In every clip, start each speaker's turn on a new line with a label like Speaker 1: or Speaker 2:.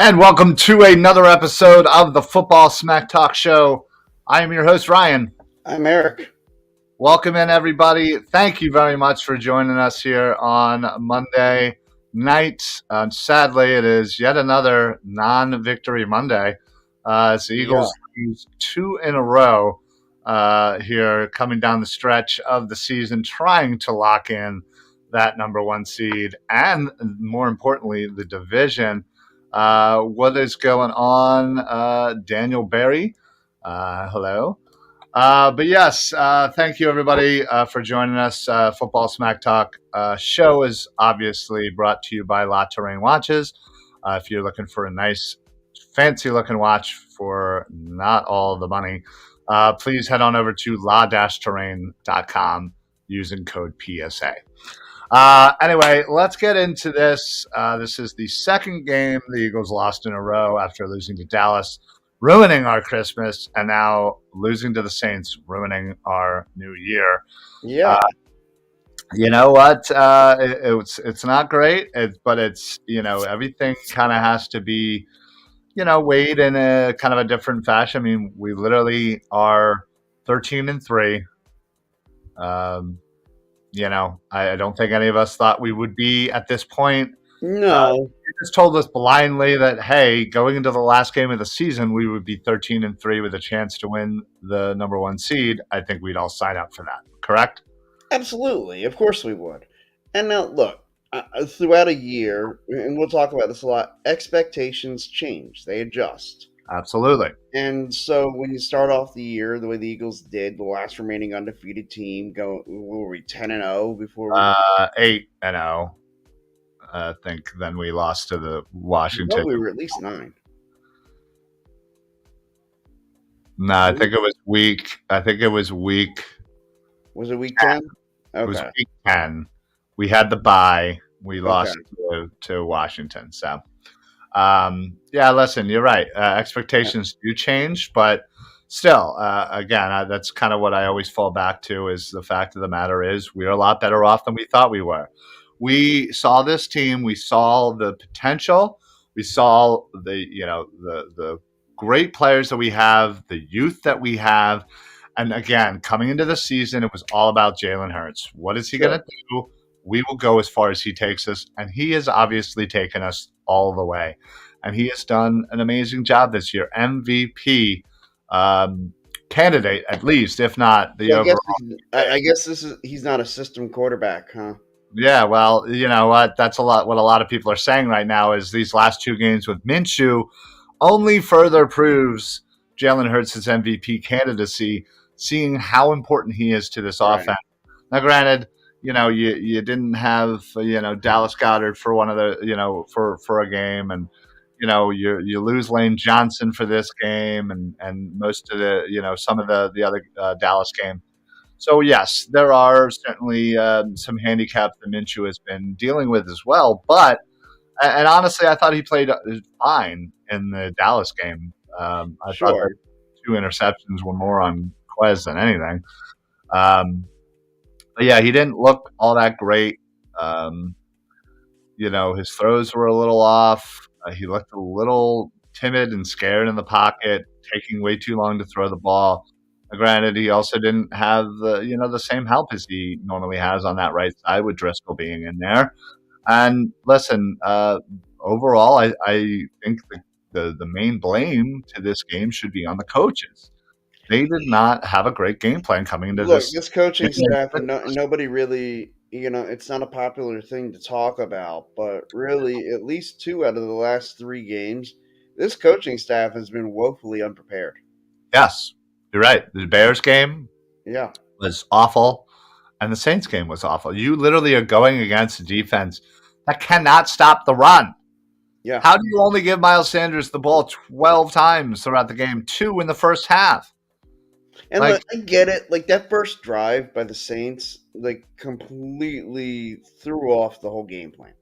Speaker 1: And welcome to another episode of the Football Smack Talk Show. I am your host, Ryan.
Speaker 2: I'm Eric.
Speaker 1: Welcome in, everybody. Thank you very much for joining us here on Monday night. Sadly, it is yet another non-victory Monday. As the Eagles lose two in a row here coming down the stretch of the season, trying to lock in that number one seed and, more importantly, the division. What is going on, Daniel Berry? Hello. But yes, thank you everybody for joining us. Football Smack Talk show is obviously brought to you by La Terrain Watches. If you're looking for a nice, fancy looking watch for not all the money, please head on over to la-terrain.com using code PSA. Anyway, let's get into this. This is the second game the Eagles lost in a row after losing to Dallas, ruining our Christmas, and now losing to the Saints, ruining our New Year.
Speaker 2: Yeah.
Speaker 1: You know what? It's not great, but it's, everything kind of has to be, weighed in a kind of a different fashion. I mean, we literally are 13-3. I don't think any of us thought we would be at this point.
Speaker 2: No.
Speaker 1: You just told us blindly that, hey, going into the last game of the season, we would be 13-3 with a chance to win the number one seed. I think we'd all sign up for that. Correct?
Speaker 2: Absolutely. Of course we would. And now, look, throughout a year, and we'll talk about this a lot, expectations change. They adjust.
Speaker 1: Absolutely.
Speaker 2: And so when you start off the year the way the Eagles did, the last remaining undefeated team, what were we, 10-0 before?
Speaker 1: 8-0. I think then we lost to the Washington.
Speaker 2: We were at least 9.
Speaker 1: No, I think it was week.
Speaker 2: Was it week 10?
Speaker 1: Okay. It was week 10. We had the bye. We lost to Washington. So, listen, you're right. Expectations do change, but still, again, that's kind of what I always fall back to is the fact of the matter is we are a lot better off than we thought we were. We saw this team. We saw the potential. We saw the great players that we have, the youth that we have. And again, coming into the season, it was all about Jalen Hurts. What is he going to do? We will go as far as he takes us. And he has obviously taken us all the way. And he has done an amazing job this year. MVP candidate, at least, if not the overall.
Speaker 2: I guess he's not a system quarterback, huh?
Speaker 1: Yeah, well, you know what? That's what a lot of people are saying right now is these last two games with Minshew only further proves Jalen Hurts' MVP candidacy, seeing how important he is to this offense. Now, granted, you didn't have Dallas Goedert for one of the for a game, and you lose Lane Johnson for this game, and most of the some of the other Dallas game. So yes, there are certainly some handicaps that Minshew has been dealing with as well. But and honestly, I thought he played fine in the Dallas game. I thought the 2 interceptions were more on Quez than anything. But yeah, he didn't look all that great. His throws were a little off. He looked a little timid and scared in the pocket, taking way too long to throw the ball. Granted, he also didn't have the same help as he normally has on that right side with Driscoll being in there. And listen, overall, I think the main blame to this game should be on the coaches. They did not have a great game plan coming into this.
Speaker 2: This coaching staff, and nobody really, it's not a popular thing to talk about, but really, at least 2 out of the last 3 games, this coaching staff has been woefully unprepared.
Speaker 1: Yes, you're right. The Bears game was awful, and the Saints game was awful. You literally are going against a defense that cannot stop the run.
Speaker 2: Yeah.
Speaker 1: How do you only give Miles Sanders the ball 12 times throughout the game, 2 in the first half?
Speaker 2: And I get it. Like, that first drive by the Saints, completely threw off the whole game plan.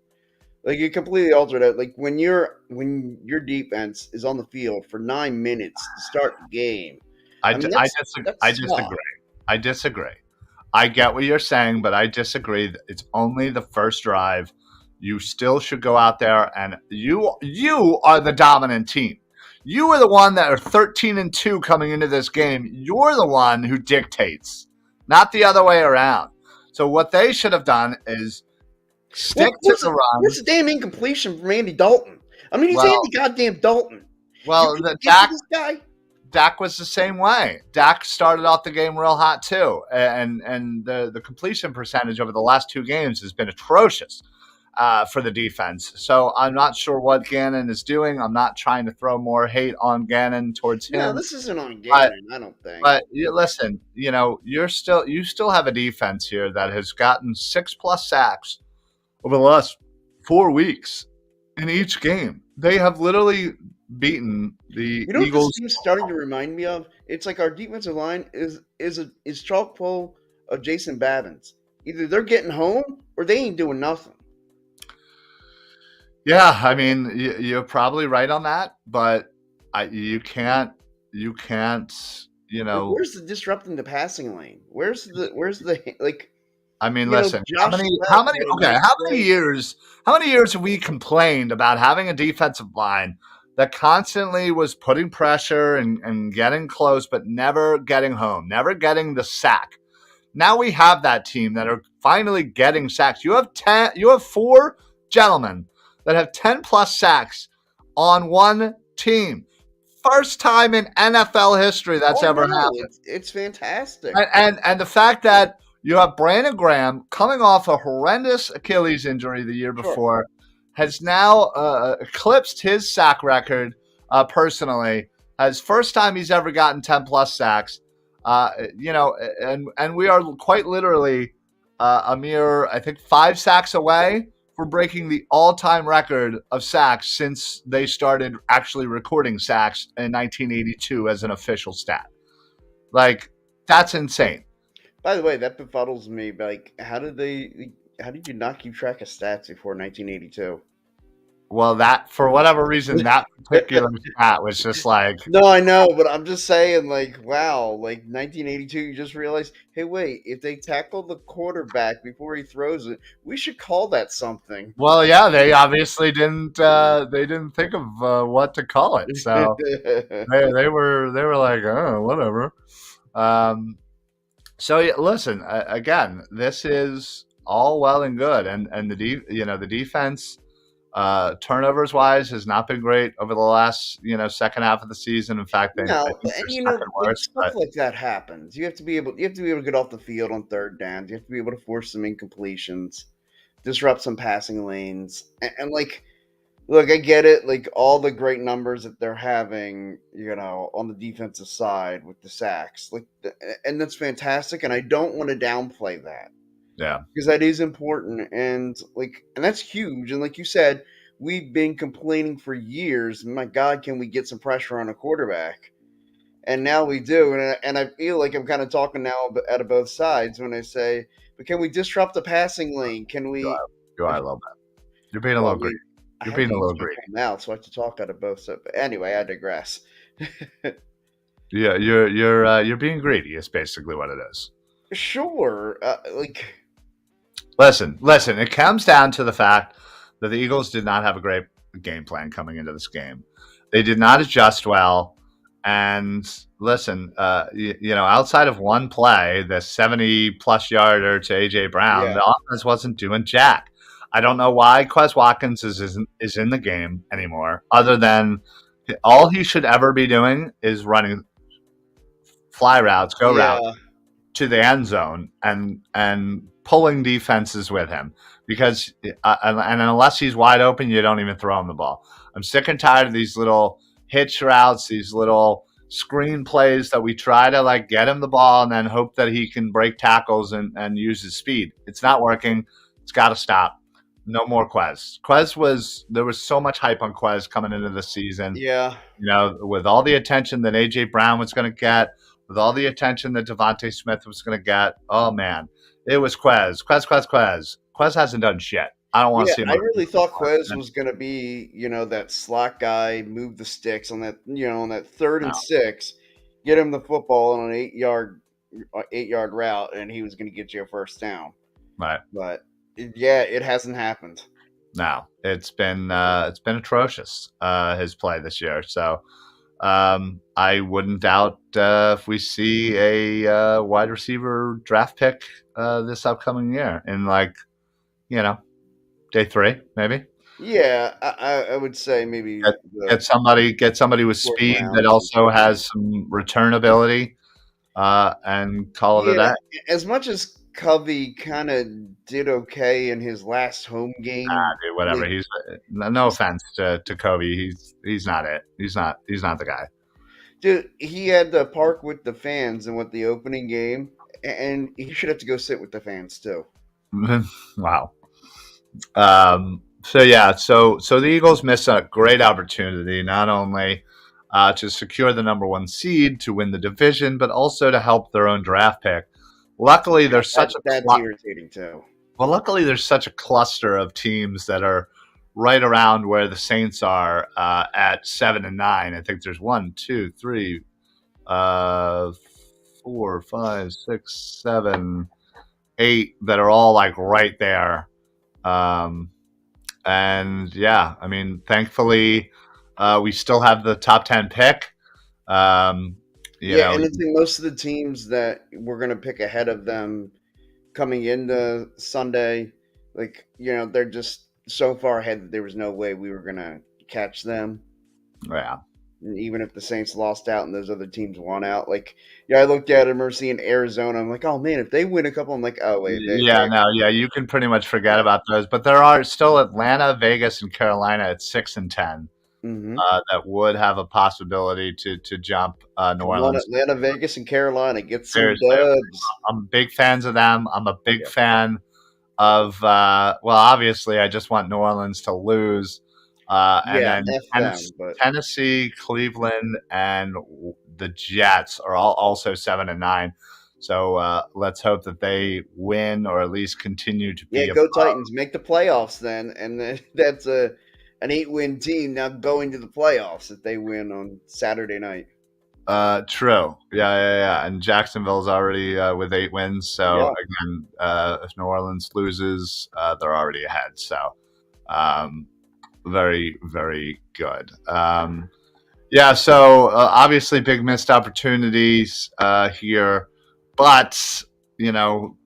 Speaker 2: Like, it completely altered it. Like, when your defense is on the field for 9 minutes to start the game. I disagree. I get what you're saying, but I disagree. It's only the first drive.
Speaker 1: you still should go out there and you are the dominant team. You are the one that are 13-2 coming into this game. You're the one who dictates, not the other way around. So what they should have done is stick
Speaker 2: Well,
Speaker 1: to the run.
Speaker 2: where's the damn incompletion from Andy Dalton? I mean, he's
Speaker 1: Well,
Speaker 2: Andy goddamn Dalton. You
Speaker 1: well,
Speaker 2: couldn't
Speaker 1: the
Speaker 2: get to this guy?
Speaker 1: Dak was the same way. Dak started off the game real hot too, and the completion percentage over the last two games has been atrocious for the defense. So I'm not sure what Gannon is doing. I'm not trying to throw more hate on Gannon towards
Speaker 2: No,
Speaker 1: him,
Speaker 2: this isn't on
Speaker 1: but
Speaker 2: Gannon, I don't think.
Speaker 1: listen, you still have a defense here that has gotten 6+ sacks over the last 4 weeks in each game. They have literally beaten the
Speaker 2: You know what this
Speaker 1: Eagles.
Speaker 2: team's starting to remind me of? It's like our defensive line is chock full of Jason Babbins. Either they're getting home or they ain't doing nothing.
Speaker 1: Yeah, I mean, you're probably right on that, but you can't,
Speaker 2: Like, where's the disrupting the passing lane? Where's the like?
Speaker 1: I mean,
Speaker 2: You know,
Speaker 1: listen,
Speaker 2: Josh Sweat had a
Speaker 1: okay,
Speaker 2: nice play.
Speaker 1: how many years have we complained about having a defensive line that constantly was putting pressure and getting close, but never getting home, never getting the sack? Now we have that team that are finally getting sacks. You have four gentlemen that have 10+ sacks on one team. First time in NFL history that's
Speaker 2: Oh
Speaker 1: ever
Speaker 2: no,
Speaker 1: happened.
Speaker 2: it's fantastic.
Speaker 1: And the fact that you have Brandon Graham coming off a horrendous Achilles injury the year
Speaker 2: Sure.
Speaker 1: before has now eclipsed his sack record personally. As first time he's ever gotten 10+ sacks. And we are quite literally a mere, I think, 5 sacks away from breaking the all-time record of sacks since they started actually recording sacks in 1982 as an official stat. Like, that's insane.
Speaker 2: By the way, that befuddles me. Like, how did you not keep track of stats before 1982?
Speaker 1: Well, that for whatever reason, that particular stat was just like,
Speaker 2: No, I know, but I'm just saying, like, wow, like 1982, you just realized, hey, wait, if they tackle the quarterback before he throws it, we should call that something.
Speaker 1: well, yeah, they obviously didn't. They didn't think of what to call it, so they were like, oh, whatever. So yeah, listen, again, this is all well and good, and the defense turnovers wise has not been great over the last second half of the season. In fact, I
Speaker 2: No,
Speaker 1: think
Speaker 2: and
Speaker 1: they're second
Speaker 2: like
Speaker 1: worst.
Speaker 2: stuff like that happens. You have to be able to get off the field on third downs. You have to be able to force some incompletions, disrupt some passing lanes, and like, look, I get it. Like all the great numbers that they're having, on the defensive side with the sacks, and that's fantastic. And I don't want to downplay that
Speaker 1: Yeah,
Speaker 2: because that is important, and that's huge. And like you said, we've been complaining for years. My God, can we get some pressure on a quarterback? And now we do, and I feel like I'm kind of talking now out of both sides when I say, but can we disrupt the passing lane? Can we?
Speaker 1: you are a little bit. You're being a
Speaker 2: Well,
Speaker 1: little
Speaker 2: I mean,
Speaker 1: greedy.
Speaker 2: I
Speaker 1: You're
Speaker 2: have
Speaker 1: being
Speaker 2: to
Speaker 1: a
Speaker 2: use
Speaker 1: little
Speaker 2: my
Speaker 1: greedy.
Speaker 2: full mouth, so I have to talk out of both sides. But anyway, I digress.
Speaker 1: Yeah, you're being greedy. Is basically what it is.
Speaker 2: Sure,
Speaker 1: Listen. It comes down to the fact that the Eagles did not have a great game plan coming into this game. They did not adjust well. And listen, outside of one play, the 70+ yarder to AJ Brown,
Speaker 2: yeah,
Speaker 1: the offense wasn't doing jack. I don't know why Quez Watkins is in the game anymore, other than all he should ever be doing is running fly routes, go routes
Speaker 2: yeah,
Speaker 1: to the end zone and pulling defenses with him because and unless he's wide open, you don't even throw him the ball. I'm sick and tired of these little hitch routes, these little screen plays that we try to like get him the ball and then hope that he can break tackles and use his speed. It's not working. It's got to stop. No more Quez. There was so much hype on Quez coming into the season.
Speaker 2: yeah,
Speaker 1: With all the attention that AJ Brown was going to get, with all the attention that Devontae Smith was going to get. Oh man, it was Quez. Quez hasn't done shit. I don't want to
Speaker 2: yeah.
Speaker 1: see him.
Speaker 2: I really thought Quez was gonna be, that slot guy, move the sticks on that third
Speaker 1: No,
Speaker 2: and 6, get him the football on an 8-yard route, and he was gonna get you a first down.
Speaker 1: right?
Speaker 2: But yeah, it hasn't happened.
Speaker 1: no, it's been atrocious. His play this year. So I wouldn't doubt if we see a wide receiver draft pick this upcoming year in like you know day three maybe.
Speaker 2: Yeah, I would say maybe
Speaker 1: Get,
Speaker 2: the
Speaker 1: get somebody with
Speaker 2: fourth
Speaker 1: speed that
Speaker 2: round,
Speaker 1: also
Speaker 2: something like that.
Speaker 1: has some return ability, and call it a
Speaker 2: Yeah,
Speaker 1: day.
Speaker 2: as much as Covey kind of did okay in his last home game,
Speaker 1: Dude, whatever.
Speaker 2: like
Speaker 1: No offense to Kobe. He's not it. He's not the guy.
Speaker 2: dude, he had to park with the fans in what the opening game, and he should have to go sit with the fans too.
Speaker 1: Wow. So yeah, so the Eagles miss a great opportunity not only to secure the number one seed to win the division, but also to help their own draft pick. Luckily,
Speaker 2: Yeah,
Speaker 1: there's such a
Speaker 2: that's irritating too.
Speaker 1: luckily there's such a cluster of teams that are right around where the Saints are at 7 and 9. I think there's one, two, three, uh, 4, 5, 6, 7, 8 that are all like right there. Um, and yeah, I mean, thankfully, we still have the top 10 pick. Um, you
Speaker 2: Yeah,
Speaker 1: know,
Speaker 2: and I think most of the teams that we're gonna pick ahead of them coming into Sunday, like they're just so far ahead that there was no way we were gonna catch them.
Speaker 1: yeah,
Speaker 2: And even if the Saints lost out and those other teams won out, like I looked at them, or seeing Arizona, I'm like, oh man, if they win a couple, I'm like, oh wait,
Speaker 1: yeah, no, yeah, you can pretty much forget
Speaker 2: yeah,
Speaker 1: about those. But there are still Atlanta, Vegas, and Carolina at 6 and 10
Speaker 2: mm-hmm.
Speaker 1: that would have a possibility to jump New
Speaker 2: Come on,
Speaker 1: Orleans.
Speaker 2: Atlanta, Vegas, and Carolina, get some
Speaker 1: Seriously,
Speaker 2: dubs.
Speaker 1: I'm big fans of them. I'm a big
Speaker 2: Yep.
Speaker 1: fan of well, obviously, I just want New Orleans to lose, and
Speaker 2: Yeah,
Speaker 1: then
Speaker 2: f them, but
Speaker 1: Tennessee, Cleveland, and the Jets are all also 7 and 9. So let's hope that they win or at least continue to
Speaker 2: yeah,
Speaker 1: be
Speaker 2: go
Speaker 1: above.
Speaker 2: Titans, make the playoffs then, and then that's an 8-win team now going to the playoffs if they win on Saturday night.
Speaker 1: True, yeah, and Jacksonville's already with 8 wins. So
Speaker 2: Yeah.
Speaker 1: again, if New Orleans loses, they're already ahead. So um, very, very good. Yeah, so obviously big missed opportunities here, but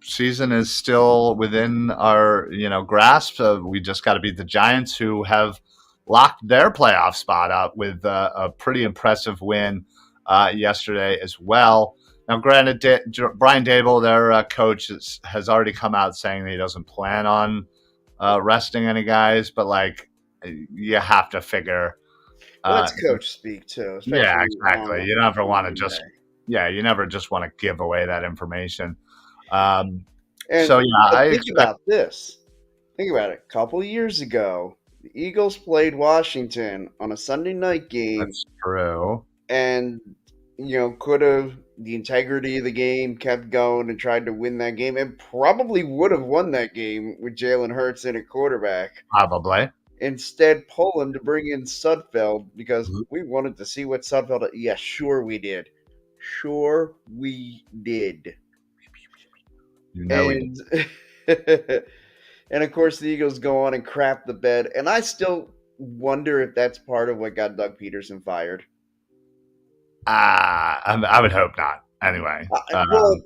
Speaker 1: season is still within our grasp. We just got to beat the Giants, who have locked their playoff spot up with a pretty impressive win yesterday as well. Now, granted, Brian Dable, their coach, has already come out saying that he doesn't plan on resting any guys, but like you have to figure.
Speaker 2: Well,
Speaker 1: Uh,
Speaker 2: that's coach speak too,
Speaker 1: yeah,
Speaker 2: especially
Speaker 1: exactly. You never
Speaker 2: on
Speaker 1: want to
Speaker 2: game
Speaker 1: just,
Speaker 2: day.
Speaker 1: yeah, you never just want to give away that information. Um,
Speaker 2: And
Speaker 1: so yeah, I
Speaker 2: think
Speaker 1: expect
Speaker 2: about this. Think about it. A couple years ago, the Eagles played Washington on a Sunday night game,
Speaker 1: that's true.
Speaker 2: and could have the integrity of the game kept going and tried to win that game, and probably would have won that game with Jalen Hurts in at quarterback.
Speaker 1: Probably.
Speaker 2: Instead, pulling to bring in Sudfeld because we wanted to see what Sudfeld. Yeah, sure we did. Sure we did.
Speaker 1: You know we did.
Speaker 2: And and of course the Eagles go on and crap the bed. And I still wonder if that's part of what got Doug Peterson fired.
Speaker 1: I would hope not. Anyway,
Speaker 2: Well,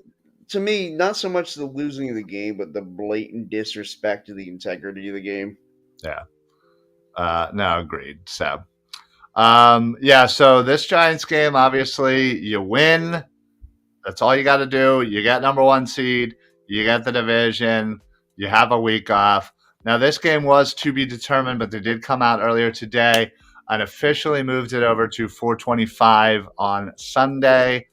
Speaker 2: to me, not so much the losing of the game, but the blatant disrespect to the integrity of the game.
Speaker 1: yeah. No, agreed. So, yeah. So this Giants game, obviously, you win. That's all you got to do. You get number one seed. You get the division. You have a week off. Now, this game was to be determined, but they did come out earlier today and officially moved it over to 4:25 on Sunday.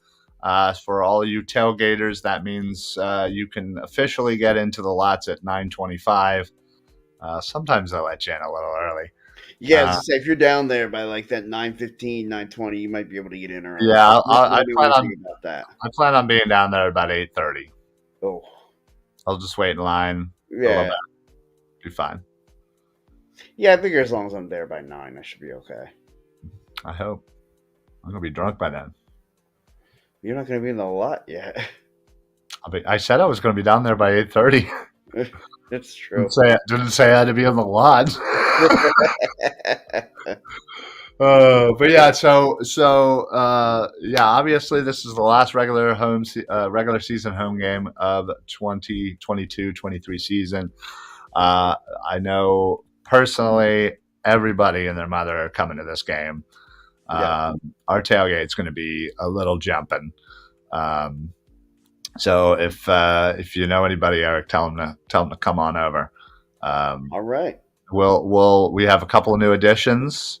Speaker 1: For all you tailgaters, that means you can officially get into the lots at 9:25. Sometimes they let you in a little early.
Speaker 2: Yeah, as
Speaker 1: Uh,
Speaker 2: I say, if you're down there by like that 9:15, 9:20, you might be able to get in early.
Speaker 1: yeah,
Speaker 2: Not that anyone think about that.
Speaker 1: I plan on being down there about 8:30.
Speaker 2: Oh,
Speaker 1: I'll just wait in line a little
Speaker 2: yeah.
Speaker 1: bit. Be fine.
Speaker 2: Yeah, I figure as long as I'm there by 9, I should be okay.
Speaker 1: I hope. I'm gonna be drunk by then.
Speaker 2: You're not going to be in the lot yet.
Speaker 1: I said I was gonna be down there by 8:30.
Speaker 2: It's true.
Speaker 1: Didn't say I had to be on the lot. But yeah, yeah. Obviously, this is the last regular season home game of 2022-23 season. Uh, I know personally, everybody and their mother are coming to this game.
Speaker 2: Yeah.
Speaker 1: Our tailgate's going to be a little jumping. Um, so if you know anybody, Eric, tell them to come on over. Um,
Speaker 2: All right.
Speaker 1: we have a couple of new additions.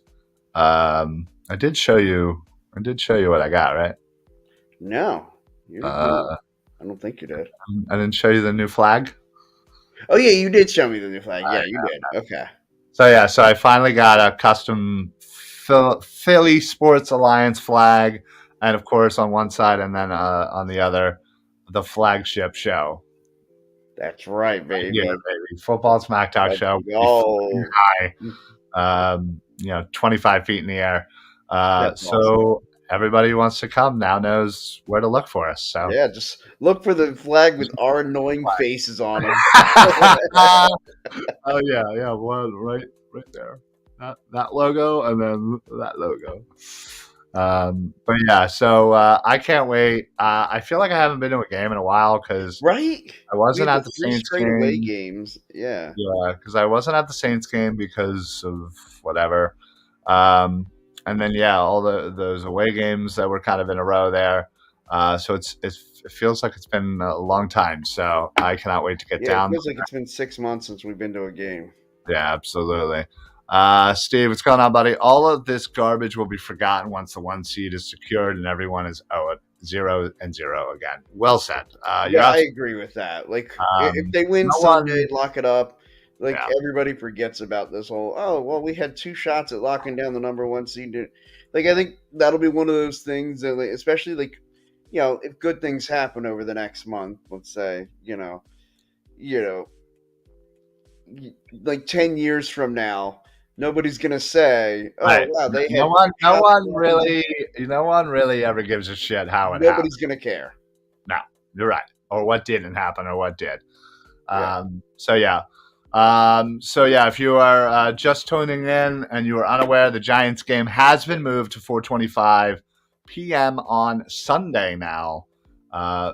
Speaker 1: I did show you. I did show you what I got, right?
Speaker 2: No, you did not.
Speaker 1: Uh,
Speaker 2: I don't think you did.
Speaker 1: I didn't show you the new flag.
Speaker 2: Oh yeah, you did show me the new flag. Yeah, you did. Okay.
Speaker 1: So yeah, so I finally got a custom Philly Sports Alliance flag, and of course on one side, and then on the other, the flagship show.
Speaker 2: That's right,
Speaker 1: Yeah,
Speaker 2: baby.
Speaker 1: baby. Football Smack Talk
Speaker 2: Let's
Speaker 1: show.
Speaker 2: go.
Speaker 1: High, 25 feet in the air.
Speaker 2: That's awesome.
Speaker 1: So everybody who wants to come now knows where to look for us. So
Speaker 2: Yeah, just look for the flag with our annoying faces on them.
Speaker 1: oh yeah, one right there. That logo and then that logo. But yeah, so I can't wait. I feel like I haven't been to a game in a while because
Speaker 2: Right?
Speaker 1: I
Speaker 2: We
Speaker 1: wasn't
Speaker 2: had
Speaker 1: at
Speaker 2: the
Speaker 1: the
Speaker 2: three
Speaker 1: Saints
Speaker 2: straight away
Speaker 1: game.
Speaker 2: games. Yeah.
Speaker 1: Yeah, because I wasn't at the Saints game because of whatever. Um, and then yeah, all those away games that were kind of in a row there. So it feels like it's been a long time. So I cannot wait to get
Speaker 2: Yeah, it
Speaker 1: down.
Speaker 2: feels like it's been 6 months since we've been to a game.
Speaker 1: Yeah, absolutely. Steve, what's going on, buddy? All of this garbage will be forgotten once the one seed is secured and everyone is 0-0 again. Well said.
Speaker 2: Yeah, I agree with that. Like, if they win
Speaker 1: No
Speaker 2: Sunday,
Speaker 1: one.
Speaker 2: lock it up. Like,
Speaker 1: Yeah,
Speaker 2: everybody forgets about this whole, oh, well, we had two shots at locking down the number one seed. Like, I think that'll be one of those things that, like, especially, like, if good things happen over the next month, let's say, you know, like 10 years from now, nobody's going to say, oh,
Speaker 1: right.
Speaker 2: wow, they
Speaker 1: No
Speaker 2: had
Speaker 1: one.
Speaker 2: two
Speaker 1: No
Speaker 2: shots at
Speaker 1: one
Speaker 2: locking down.
Speaker 1: really. No one really ever gives a shit how it happened.
Speaker 2: Nobody's going to care.
Speaker 1: No, you're right. Or what didn't happen, or what did.
Speaker 2: Yeah.
Speaker 1: So yeah. So yeah, if you are just tuning in and you are unaware, the Giants game has been moved to 4:25 p.m. on Sunday now.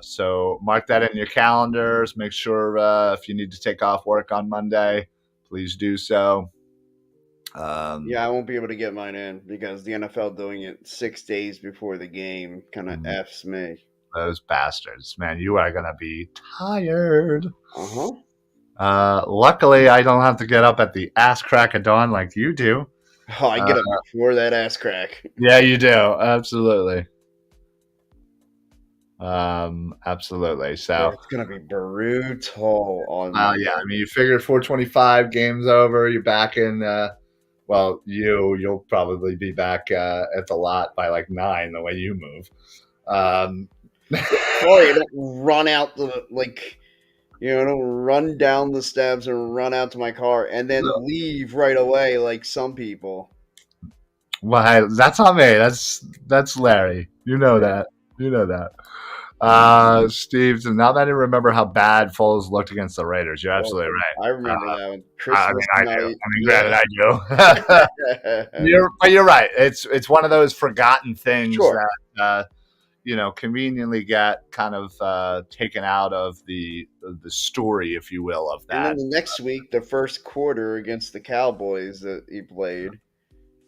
Speaker 1: So mark that in your calendars. Make sure if you need to take off work on Monday, please do so.
Speaker 2: Yeah, I won't be able to get mine in because the NFL doing it 6 days before the game kind of F's me.
Speaker 1: Those bastards, man, you are gonna be tired.
Speaker 2: Uh-huh.
Speaker 1: Luckily, I don't have to get up at the ass crack of dawn like you do.
Speaker 2: Oh, I
Speaker 1: Uh,
Speaker 2: get up before that ass crack.
Speaker 1: yeah, you do. Absolutely. Absolutely.
Speaker 2: Yeah,
Speaker 1: So,
Speaker 2: it's gonna be brutal on
Speaker 1: yeah,
Speaker 2: Monday.
Speaker 1: I mean, you figured 4:25, game's over. You're back in. Well, you'll probably be back at the lot by like 9. The way you move. Um,
Speaker 2: Sorry, I don't run out I don't run down the steps and run out to my car and then leave right away like some people.
Speaker 1: well, hey, that's not me. That's Larry. You know that. You know that. Steve, now that I remember how bad Foles looked against the Raiders, you're
Speaker 2: Oh,
Speaker 1: absolutely
Speaker 2: I
Speaker 1: right.
Speaker 2: remember that one.
Speaker 1: I mean,
Speaker 2: Christmas
Speaker 1: I do.
Speaker 2: night.
Speaker 1: I mean, granted,
Speaker 2: Yeah.
Speaker 1: I do. You're right. It's one of those forgotten things
Speaker 2: Sure.
Speaker 1: that conveniently get kind of taken out of the story, if you will, of
Speaker 2: And then
Speaker 1: that.
Speaker 2: the next week, the first quarter against the Cowboys that he played,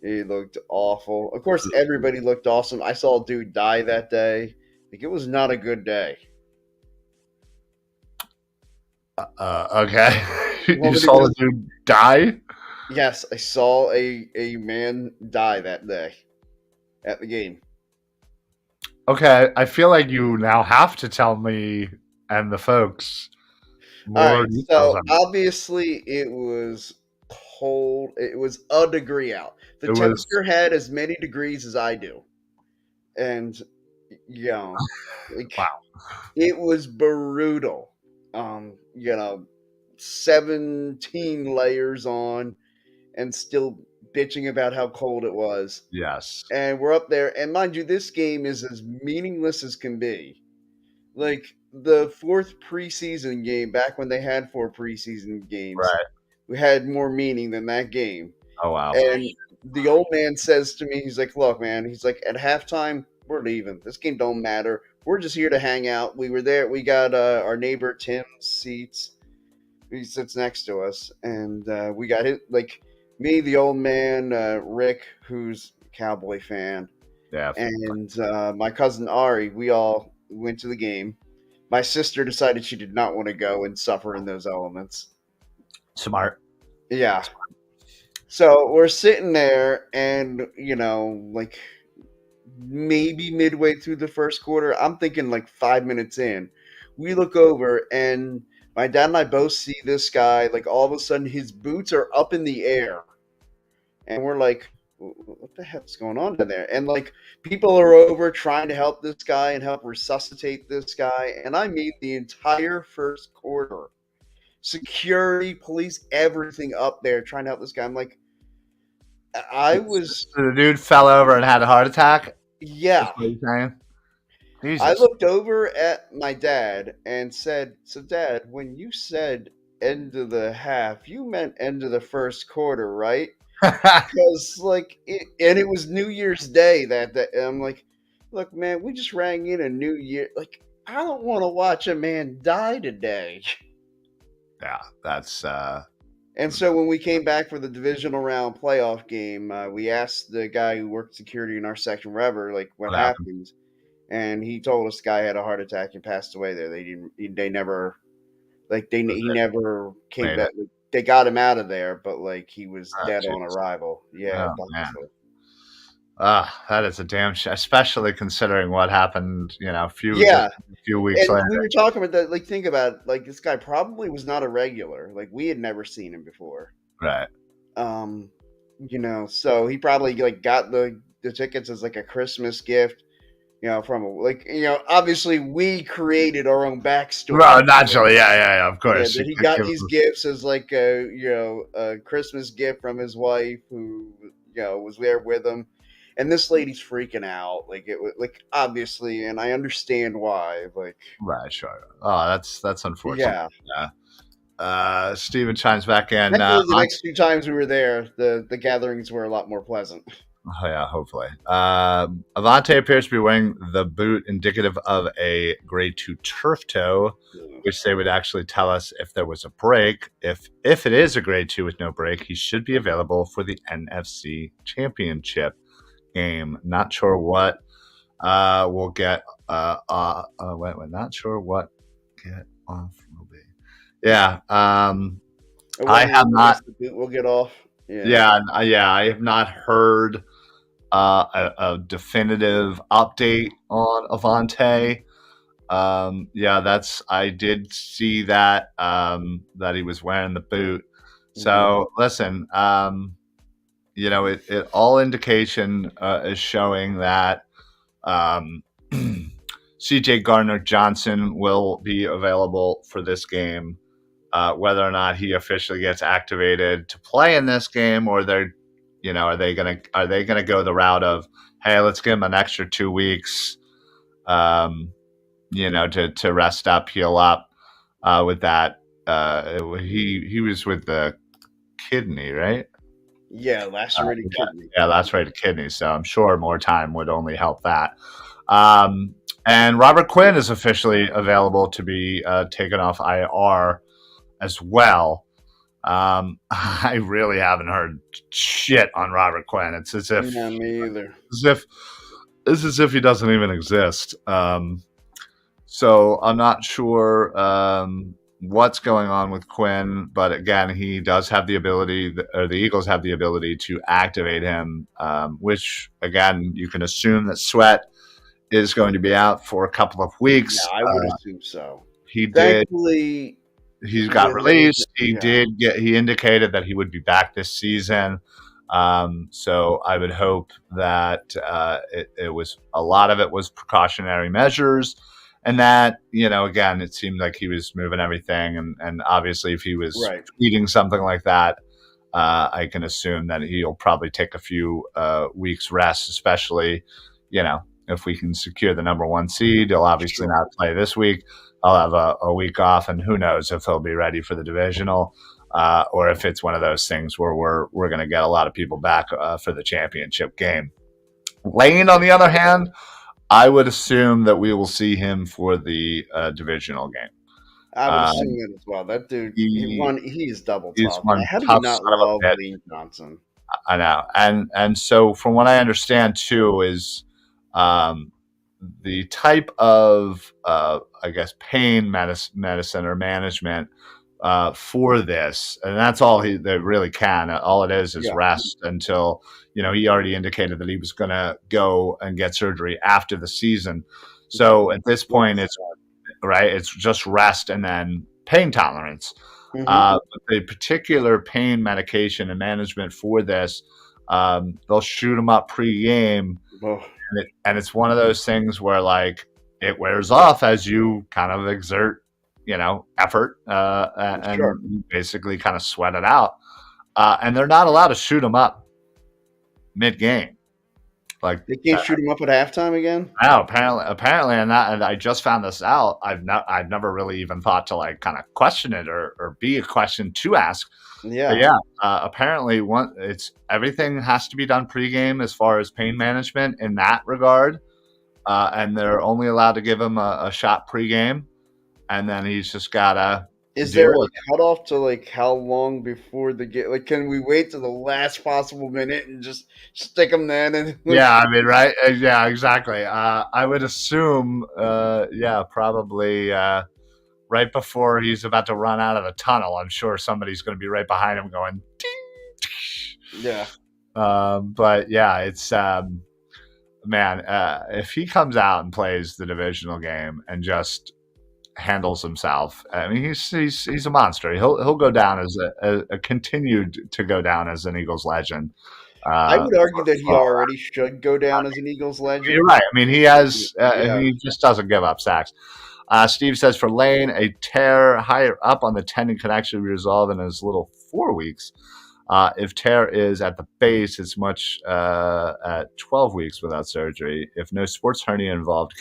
Speaker 2: he looked awful. Of course, everybody looked awesome. I saw a dude die that day. Like, it was not a good day.
Speaker 1: Okay, you
Speaker 2: Well,
Speaker 1: saw the dude die.
Speaker 2: yes, I saw a man die that day at the game.
Speaker 1: Okay, I feel like you now have to tell me and the folks
Speaker 2: All
Speaker 1: more
Speaker 2: right,
Speaker 1: details
Speaker 2: so
Speaker 1: on it.
Speaker 2: obviously it was cold. It was a degree out. The
Speaker 1: It was
Speaker 2: temperature had as many degrees as I do, and like
Speaker 1: wow.
Speaker 2: it was brutal. 17 layers on, and still bitching about how cold it was.
Speaker 1: Yes.
Speaker 2: And we're up there, and mind you, this game is as meaningless as can be. Like the fourth preseason game, back when they had four preseason games,
Speaker 1: Right.
Speaker 2: we had more meaning than that game.
Speaker 1: Oh wow.
Speaker 2: And the old man says to me, he's like, "Look, man," he's like, "at halftime, we're leaving. This game don't matter. We're just here to hang out. We were there. We got our neighbor Tim's seats. He sits next to us, and we got hit like me, the old man, Rick, who's a Cowboy fan,
Speaker 1: Yeah.
Speaker 2: and my cousin Ari. We all went to the game. My sister decided she did not want to go and suffer in those elements.
Speaker 1: Smart.
Speaker 2: Yeah. So we're sitting there, and like maybe midway through the first quarter, I'm thinking like 5 minutes in, we look over, and my dad and I both see this guy. Like all of a sudden, his boots are up in the air, and we're like, "What the heck's going on down there?" And like people are over trying to help this guy and help resuscitate this guy. And I mean, the entire first quarter, security, police, everything up there trying to help this guy. I'm like, I was,
Speaker 1: The dude fell over and had a heart attack. Is
Speaker 2: yeah.
Speaker 1: what you're saying?
Speaker 2: I
Speaker 1: Jesus.
Speaker 2: looked over at my dad and said, "So, Dad, when you said end of the half, you meant end of the first quarter, right?" Because, like, and it was New Year's Day that day. And I'm like, "Look, man, we just rang in a New Year. Like, I don't want to watch a man die today."
Speaker 1: Yeah, that's
Speaker 2: And so when we came back for the divisional round playoff game, we asked the guy who worked security in our section, whatever, like, what
Speaker 1: what happened.
Speaker 2: happened. And he told us the guy had a heart attack and passed away there. They didn't. They never. Like he never came
Speaker 1: Made
Speaker 2: back.
Speaker 1: it.
Speaker 2: Like, they got him out of there, but like he was
Speaker 1: Oh,
Speaker 2: dead on
Speaker 1: jeez.
Speaker 2: arrival. Yeah,
Speaker 1: Oh man.
Speaker 2: possibly.
Speaker 1: That is a damn especially considering what happened, just
Speaker 2: Yeah,
Speaker 1: a few weeks
Speaker 2: and
Speaker 1: later.
Speaker 2: we were talking about that. Like, think about it, like this guy probably was not a regular. Like we had never seen him before.
Speaker 1: Right.
Speaker 2: Um, so he probably like got the tickets as like a Christmas gift. From like obviously we created our own
Speaker 1: Well,
Speaker 2: backstory.
Speaker 1: naturally, yeah, of
Speaker 2: Yeah,
Speaker 1: course.
Speaker 2: that
Speaker 1: You
Speaker 2: he
Speaker 1: could
Speaker 2: got
Speaker 1: give
Speaker 2: these gifts as like a Christmas gift from his wife who was there with him, and this lady's freaking out. Like it was like obviously, and I understand why. Like
Speaker 1: right, sure. Oh, that's unfortunate.
Speaker 2: yeah,
Speaker 1: Yeah. Steven chimes back in.
Speaker 2: thankfully the next few times we were there, the gatherings were a lot more pleasant.
Speaker 1: Oh, yeah, hopefully. Avante appears to be wearing the boot indicative of a grade 2 turf toe, which they would actually tell us if there was a break. If it is a grade 2 with no break, he should be available for the NFC Championship game. Not sure what we'll get. Wait, not sure what get off will be. Yeah. I have not.
Speaker 2: The boot will get off.
Speaker 1: Yeah, I have not heard a definitive update on Avante. I did see that that he was wearing the boot. So listen, it all indication is showing that CJ Gardner Johnson will be available for this game. Whether or not he officially gets activated to play in this game, or are they gonna go the route of, hey, let's give him an extra 2 weeks, to rest up, heal up. With that, he was with the kidney, right?
Speaker 2: Yeah, lacerated kidney.
Speaker 1: Yeah, lacerated kidney. So I'm sure more time would only help that. And Robert Quinn is officially available to be taken off IR as well. I really haven't heard shit on Robert Quinn. It's as if
Speaker 2: me either.
Speaker 1: It's as if he doesn't even exist. So I'm not sure what's going on with Quinn, but again, he does have the ability, or the Eagles have the ability to activate him, which again, you can assume that Sweat is going to be out for a couple of weeks.
Speaker 2: Yeah, I would assume so.
Speaker 1: He
Speaker 2: Thankfully,
Speaker 1: he got released. He indicated that he would be back this season. So I would hope that it was a lot of it was precautionary measures, and that again, it seemed like he was moving everything, and obviously if he was eating something like that, I can assume that he'll probably take a few weeks rest, especially if we can secure the number 1 seed. He'll obviously
Speaker 2: Sure.
Speaker 1: not play this week. I'll have a week off, and who knows if he'll be ready for the divisional, or if it's one of those things where we're going to get a lot of people back for the championship game. Lane, on the other hand, I would assume that we will see him for the divisional game.
Speaker 2: I would assume that as well. That dude,
Speaker 1: He
Speaker 2: he's double
Speaker 1: is
Speaker 2: tough.
Speaker 1: one
Speaker 2: How do you
Speaker 1: tough
Speaker 2: not
Speaker 1: son of a
Speaker 2: love
Speaker 1: bitch.
Speaker 2: Lane Johnson?
Speaker 1: I know, and so from what I understand too is the type of I guess pain medicine or management for this, and that's all they really can. All it is
Speaker 2: Yeah.
Speaker 1: rest until he already indicated that he was going to go and get surgery after the season. So at this point, it's right. It's just rest and then pain tolerance. But the particular pain medication and management for this, they'll shoot them up pre-game,
Speaker 2: Oh,
Speaker 1: and it's one of those things where like it wears off as you kind of exert, effort, and
Speaker 2: sure.
Speaker 1: you basically kind of sweat it out. And they're not allowed to shoot them up mid-game. Like
Speaker 2: They can't shoot him up at halftime again?
Speaker 1: no, apparently, and I just found this out. I've never really even thought to like kind of question it or be a question to ask. But
Speaker 2: Yeah.
Speaker 1: yeah, apparently, it's everything has to be done pregame as far as pain management in that regard, and they're only allowed to give him a shot pregame, and then he's just gotta
Speaker 2: Is
Speaker 1: deal
Speaker 2: there a
Speaker 1: with it.
Speaker 2: cutoff to like how long before the game? Like, can we wait to the last possible minute and just stick him then? And like,
Speaker 1: Yeah, I mean, right? Yeah, exactly. I would assume, yeah, probably. Right before he's about to run out of the tunnel, I'm sure somebody's going to be right behind him going, ding.
Speaker 2: yeah,
Speaker 1: But yeah, it's man. If he comes out and plays the divisional game and just handles himself, I mean, he's a monster. He'll go down as a continued to go down as an Eagles legend.
Speaker 2: I would argue that he
Speaker 1: For
Speaker 2: already should go down as an Eagles
Speaker 1: You're
Speaker 2: legend.
Speaker 1: right. I mean, he has.
Speaker 2: Yeah,
Speaker 1: He just doesn't give up sacks. Steve says for Lane, a tear higher up on the tendon can actually be resolved in as little 4 weeks. If tear is at the base, it's much at 12 weeks without surgery. If no sports hernia involved,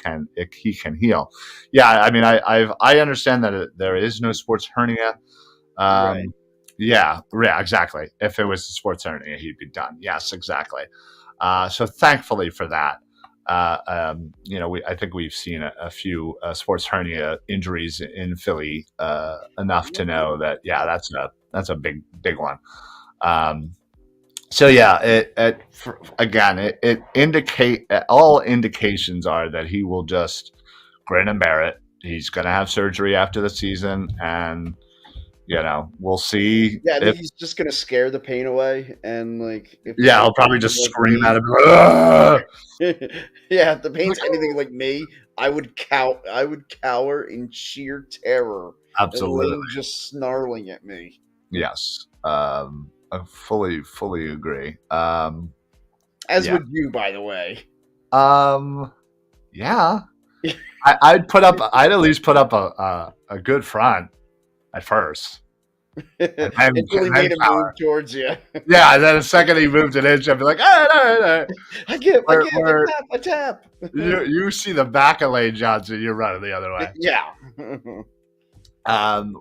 Speaker 1: he can heal. Yeah, I mean, I understand that there is no sports hernia.
Speaker 2: right.
Speaker 1: Yeah, exactly. If it was a sports hernia, he'd be done. Yes, exactly. So thankfully for that. I think we've seen a few sports hernia injuries in Philly enough to know that that's a big one. So yeah, it indicate all indications are that he will just grin and bear it. He's going to have surgery after the season, and we'll see
Speaker 2: Yeah, I think
Speaker 1: if
Speaker 2: he's just gonna scare the pain away, and like if the
Speaker 1: yeah, I'll
Speaker 2: pain's
Speaker 1: probably
Speaker 2: anything
Speaker 1: just
Speaker 2: like
Speaker 1: scream at
Speaker 2: me,
Speaker 1: him. "Ugh!"
Speaker 2: yeah, if the pain's anything like me, I would cower in sheer terror, and
Speaker 1: Absolutely.
Speaker 2: Lane just snarling at me.
Speaker 1: Yes. I fully agree.
Speaker 2: As
Speaker 1: Yeah.
Speaker 2: would you, by the way.
Speaker 1: Yeah. I'd at least put up a good front at first. And
Speaker 2: Until he made a move
Speaker 1: power.
Speaker 2: towards you.
Speaker 1: Yeah, and then the second he moved an inch, I'd be like, all right.
Speaker 2: I
Speaker 1: Where
Speaker 2: tap, I tap.
Speaker 1: you see the back of Lane Johnson, you're running the other way.
Speaker 2: Yeah.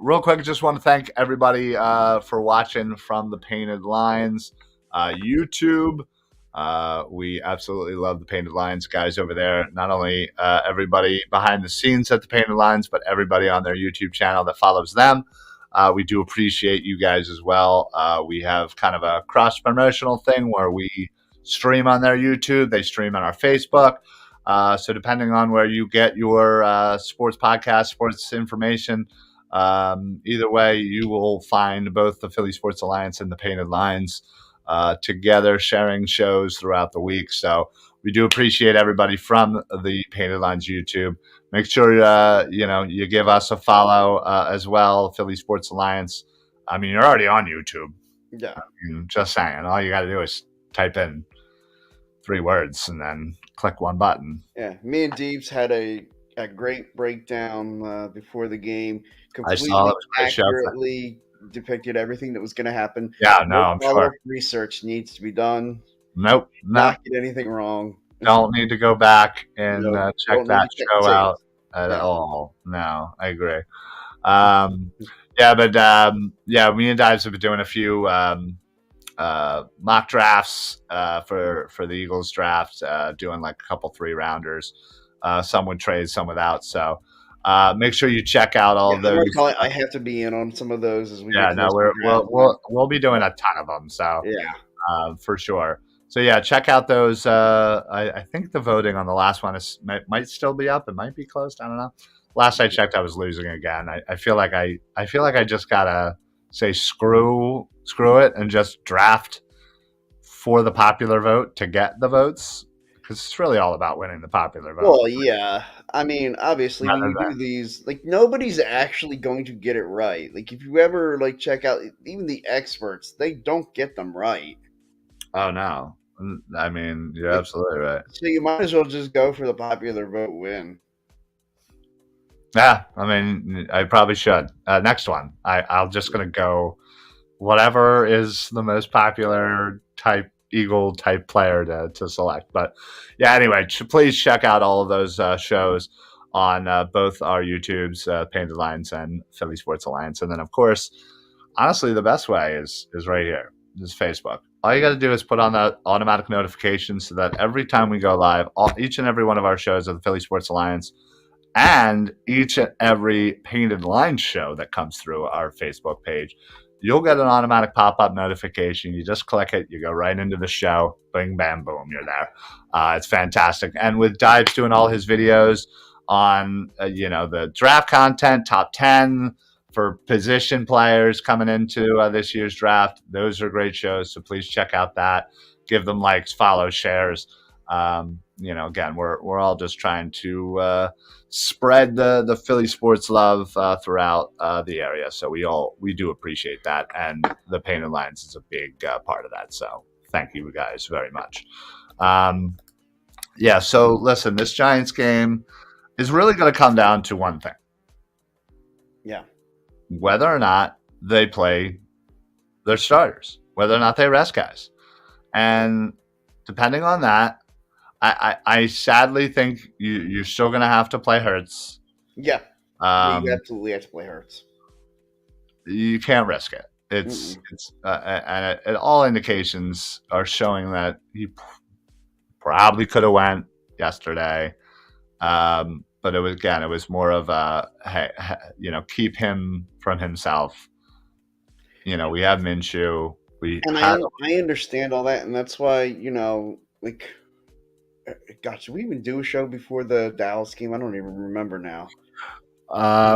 Speaker 1: Real quick, just want to thank everybody for watching from the Painted Lines YouTube. We absolutely love the Painted Lines guys over there. Not only everybody behind the scenes at the Painted Lines, but everybody on their YouTube channel that follows them. We do appreciate you guys as well. We have kind of a cross promotional thing where we stream on their YouTube, they stream on our Facebook. So depending on where you get your sports podcast, sports information, either way, you will find both the Philly Sports Alliance and the Painted Lines together, sharing shows throughout the week. So we do appreciate everybody from the Painted Lines YouTube. Make sure you give us a follow as well, Philly Sports Alliance. I mean, you're already on YouTube.
Speaker 2: Yeah.
Speaker 1: Just saying, all you got to do is type in 3 words and then click one button.
Speaker 2: Yeah. Me and Deeves had a great breakdown before the game.
Speaker 1: I saw
Speaker 2: Completely
Speaker 1: it was a great show.
Speaker 2: accurately depicted everything that was going to happen.
Speaker 1: Yeah, no,
Speaker 2: No
Speaker 1: I'm
Speaker 2: follow-up
Speaker 1: sure.
Speaker 2: research needs to be done.
Speaker 1: Nope,
Speaker 2: Not get anything wrong.
Speaker 1: don't need to go back and
Speaker 2: No,
Speaker 1: check
Speaker 2: don't need
Speaker 1: that
Speaker 2: to check the
Speaker 1: show out
Speaker 2: tapes.
Speaker 1: at
Speaker 2: Yeah.
Speaker 1: all. No, I agree. Um, yeah, but yeah, me and Dives have been doing a few mock drafts for the Eagles draft, doing like a couple 3 rounders. Some with trades, some without. So make sure you check out all
Speaker 2: Yeah,
Speaker 1: of
Speaker 2: I'm
Speaker 1: those.
Speaker 2: already calling. I have to be in on some of those as we
Speaker 1: Yeah,
Speaker 2: get
Speaker 1: no,
Speaker 2: closer to draft time.
Speaker 1: we'll be doing a ton of them. So
Speaker 2: Yeah.
Speaker 1: for sure. So yeah, check out those. I think the voting on the last one might still be up. It might be closed. I don't know. Last I checked, I was losing again. I feel like I feel like I just gotta say screw it and just draft for the popular vote to get the votes because it's really all about winning the popular vote
Speaker 2: Well, yeah. I mean, obviously, when
Speaker 1: rather
Speaker 2: you do
Speaker 1: than
Speaker 2: these, like nobody's actually going to get it right. Like if you ever like check out even the experts, they don't get them right.
Speaker 1: oh no. I mean, you're
Speaker 2: Like
Speaker 1: absolutely right.
Speaker 2: so, you might as well just go for the popular vote win.
Speaker 1: Yeah, I mean, I probably should. Next one, I'm just gonna go whatever is the most popular type Eagle type player to select. But yeah, anyway, please check out all of those shows on both our YouTubes, Painted Lines and Philly Sports Alliance, and then of course, honestly, the best way is right here. Is Facebook. All you got to do is put on the automatic notifications so that every time we go live, each and every one of our shows of the Philly Sports Alliance and each and every Painted Line show that comes through our Facebook page, you'll get an automatic pop-up notification. You just click it, you go right into the show, bing, bam, boom, you're there. It's fantastic. And with Dives doing all his videos on, the draft content, top 10 for position players coming into this year's draft, those are great shows. So please check out that. Give them likes, follow, shares. Again, we're all just trying to spread the Philly sports love throughout the area. So we do appreciate that, and the Painted Lines is a big part of that. So thank you guys very much. Yeah. So listen, this Giants game is really going to come down to one thing:
Speaker 2: Yeah.
Speaker 1: whether or not they play their starters, whether or not they rest guys, and depending on that, I sadly think you're still going to have to play Hurts.
Speaker 2: Yeah. You
Speaker 1: Um,
Speaker 2: absolutely have to play Hurts.
Speaker 1: you can't risk it.
Speaker 2: Mm-mm.
Speaker 1: And all indications are showing that he probably could have went yesterday. But it was more of a hey, keep him from himself. We have Minshew. We
Speaker 2: And
Speaker 1: had
Speaker 2: I understand all that, and that's why like, gosh, did we even do a show before the Dallas game? I don't even remember now.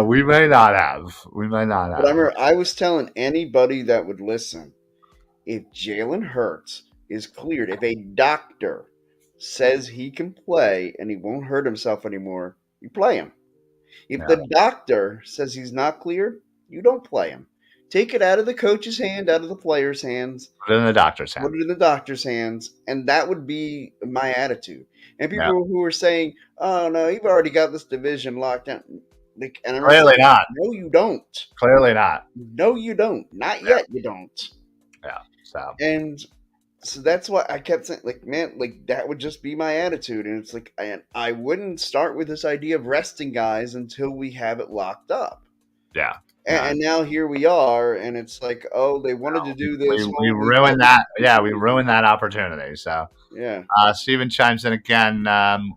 Speaker 1: we may not have. We may not
Speaker 2: But I
Speaker 1: have.
Speaker 2: remember I was telling anybody that would listen, if Jalen Hurts is cleared, if a doctor says he can play and he won't hurt himself anymore, you play him. If
Speaker 1: Yeah,
Speaker 2: the doctor says he's not cleared, you don't play him. Take it out of the coach's hand, out of the player's hands,
Speaker 1: put it in the doctor's
Speaker 2: put
Speaker 1: hand.
Speaker 2: it in the doctor's hands, and that would be my attitude. And
Speaker 1: Yeah,
Speaker 2: people who are saying, "Oh no, you've already got this division locked down," like, and I remember
Speaker 1: clearly
Speaker 2: saying,
Speaker 1: not.
Speaker 2: "No, you don't.
Speaker 1: Clearly not.
Speaker 2: No, you don't. Not
Speaker 1: Yeah,
Speaker 2: yet. You don't."
Speaker 1: yeah. So
Speaker 2: And so that's why I kept saying, like, man, like that would just be my attitude. And it's like, I wouldn't start with this idea of resting guys until we have it locked up.
Speaker 1: yeah,
Speaker 2: And
Speaker 1: no,
Speaker 2: now here we are, and it's like, oh, they wanted to do this.
Speaker 1: we
Speaker 2: Well, we thought
Speaker 1: ruined
Speaker 2: we
Speaker 1: that.
Speaker 2: could
Speaker 1: Yeah,
Speaker 2: do
Speaker 1: we
Speaker 2: it.
Speaker 1: ruined that opportunity. So
Speaker 2: Yeah.
Speaker 1: Steven chimes in again.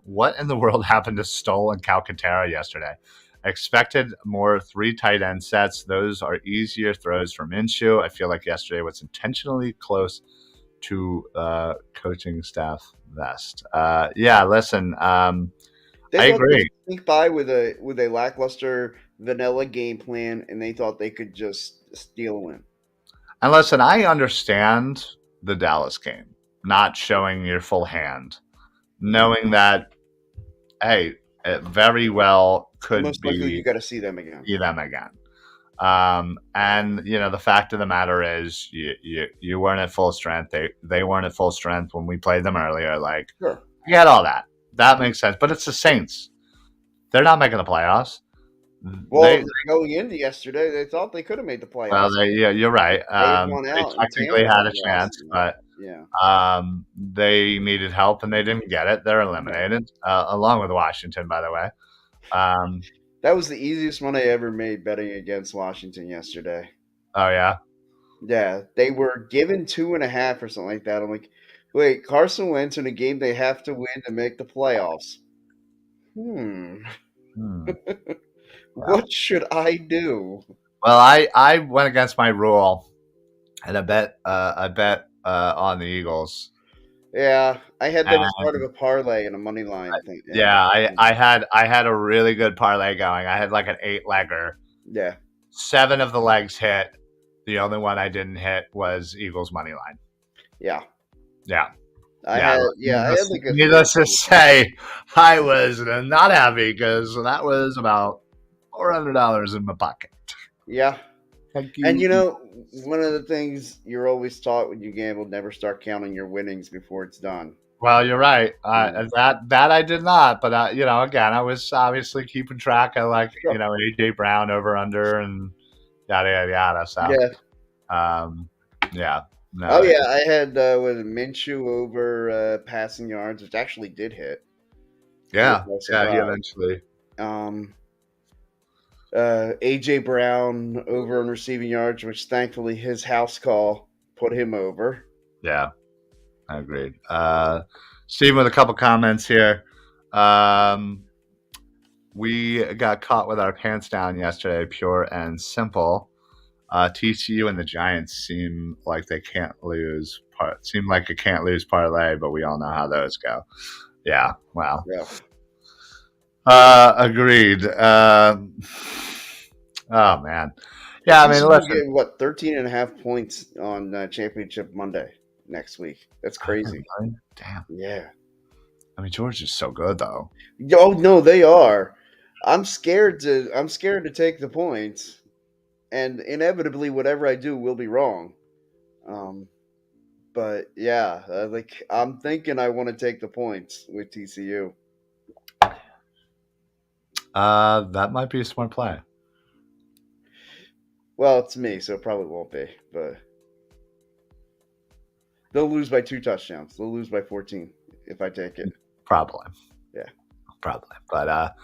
Speaker 1: What in the world happened to Stoll and Calcaterra yesterday? I expected more 3 tight end sets. Those are easier throws for Minshew. I feel like yesterday was intentionally close to coaching staff best. Yeah, listen,
Speaker 2: They
Speaker 1: I
Speaker 2: thought they
Speaker 1: agree.
Speaker 2: could sneak by with a lackluster vanilla game plan, and they thought they could just steal a win.
Speaker 1: And listen, I understand the Dallas game, not showing your full hand, knowing that, hey, it very well could
Speaker 2: Most likely, you
Speaker 1: be
Speaker 2: got to see them again.
Speaker 1: them again. And the fact of the matter is, you weren't at full strength. They weren't at full strength when we played them earlier. Like,
Speaker 2: Sure.
Speaker 1: I get all that. That makes sense. But it's the Saints. They're not making the playoffs.
Speaker 2: Well, going into yesterday, they thought they could have made the
Speaker 1: Well,
Speaker 2: playoffs.
Speaker 1: yeah, you're right.
Speaker 2: They had won
Speaker 1: They
Speaker 2: out in
Speaker 1: technically
Speaker 2: Tampa
Speaker 1: had a
Speaker 2: last
Speaker 1: chance,
Speaker 2: night.
Speaker 1: but
Speaker 2: Yeah.
Speaker 1: They needed help and they didn't get it. They're
Speaker 2: No.
Speaker 1: eliminated, along with Washington, by the way. Um,
Speaker 2: That was the easiest one I ever made betting against Washington yesterday.
Speaker 1: oh yeah.
Speaker 2: Yeah, they were given 2.5 or something like that. I'm like, wait, Carson Wentz in a game they have to win to make the playoffs. Hmm,
Speaker 1: Hmm. Yeah.
Speaker 2: what should I do?
Speaker 1: Well, I went against my rule and I bet on the Eagles.
Speaker 2: Yeah, I had them as
Speaker 1: And
Speaker 2: part of a parlay and a money line thing. And
Speaker 1: yeah, I had a really good parlay going. I had like an 8-legger.
Speaker 2: yeah,
Speaker 1: 7 of the legs hit. The only one I didn't hit was Eagles money line.
Speaker 2: yeah,
Speaker 1: Yeah.
Speaker 2: I
Speaker 1: Yeah.
Speaker 2: had I had like a
Speaker 1: Needless to
Speaker 2: 50.
Speaker 1: say, I was not happy because that was about $400 in my pocket.
Speaker 2: Yeah,
Speaker 1: Thank
Speaker 2: and
Speaker 1: you.
Speaker 2: one of the things you're always taught when you gamble: never start counting your winnings before it's done.
Speaker 1: Well, you're right.
Speaker 2: Mm.
Speaker 1: That I did not, but again, I was obviously keeping track of like
Speaker 2: Sure.
Speaker 1: AJ Brown over under and yada yada yada. So,
Speaker 2: Yeah.
Speaker 1: um, yeah,
Speaker 2: Oh
Speaker 1: no,
Speaker 2: yeah, I had with Minshew over passing yards, which actually did hit, to
Speaker 1: yeah,
Speaker 2: my
Speaker 1: yeah. He
Speaker 2: surprise.
Speaker 1: eventually,
Speaker 2: Um, AJ Brown over on receiving yards, which thankfully his house call put him over.
Speaker 1: yeah, I agreed. Steve with a couple comments here. Um, we got caught with our pants down yesterday, pure and simple. TCU and the Giants seem like they can't lose. Seem like a can't lose parlay, but we all know how those go. Yeah, well,
Speaker 2: Yeah,
Speaker 1: agreed. Oh man,
Speaker 2: and
Speaker 1: yeah. I mean,
Speaker 2: TCU
Speaker 1: listen.
Speaker 2: getting what 13.5 points on Championship Monday next week. That's
Speaker 1: I know,
Speaker 2: crazy.
Speaker 1: right? Damn.
Speaker 2: Yeah.
Speaker 1: I mean, George is so good though.
Speaker 2: Oh no, they are. I'm scared to take the points, and inevitably, whatever I do will be wrong. Um, But yeah, like I'm thinking I want to take the points with TCU.
Speaker 1: That might be a smart play.
Speaker 2: Well, it's me, so it probably won't be. But they'll lose by 2 touchdowns. They'll lose by 14 if I take it.
Speaker 1: Probably,
Speaker 2: Yeah.
Speaker 1: probably. But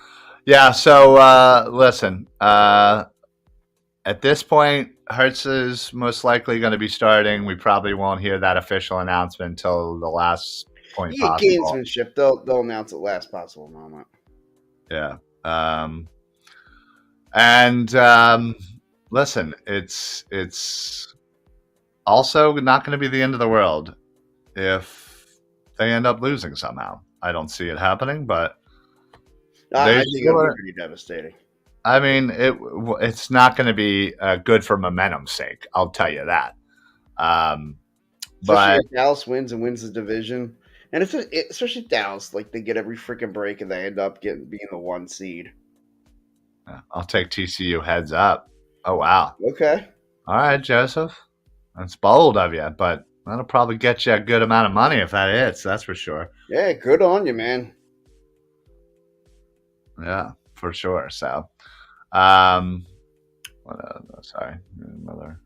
Speaker 1: yeah. So listen. At this point, Hertz is most likely going to be starting. We probably won't hear that official announcement until the last point
Speaker 2: You get
Speaker 1: possible.
Speaker 2: gamesmanship. They'll announce it last possible moment.
Speaker 1: Yeah. And listen, it's also not going to be the end of the world if they end up losing somehow. I don't see it happening, but
Speaker 2: I
Speaker 1: they
Speaker 2: think it'll
Speaker 1: still
Speaker 2: be
Speaker 1: are.
Speaker 2: pretty devastating.
Speaker 1: I mean, it's not going to be good for momentum's sake. I'll tell you that. Um,
Speaker 2: Especially
Speaker 1: but
Speaker 2: if Dallas wins and wins the division. And especially Dallas, like they get every freaking break and they end up being the 1 seed.
Speaker 1: I'll take TCU heads up. Oh wow!
Speaker 2: Okay.
Speaker 1: All right, Joseph, that's bold of you, but that'll probably get you a good amount of money if that hits. That's for sure.
Speaker 2: Yeah, good on you, man.
Speaker 1: Yeah, for sure. So, um, sorry, another.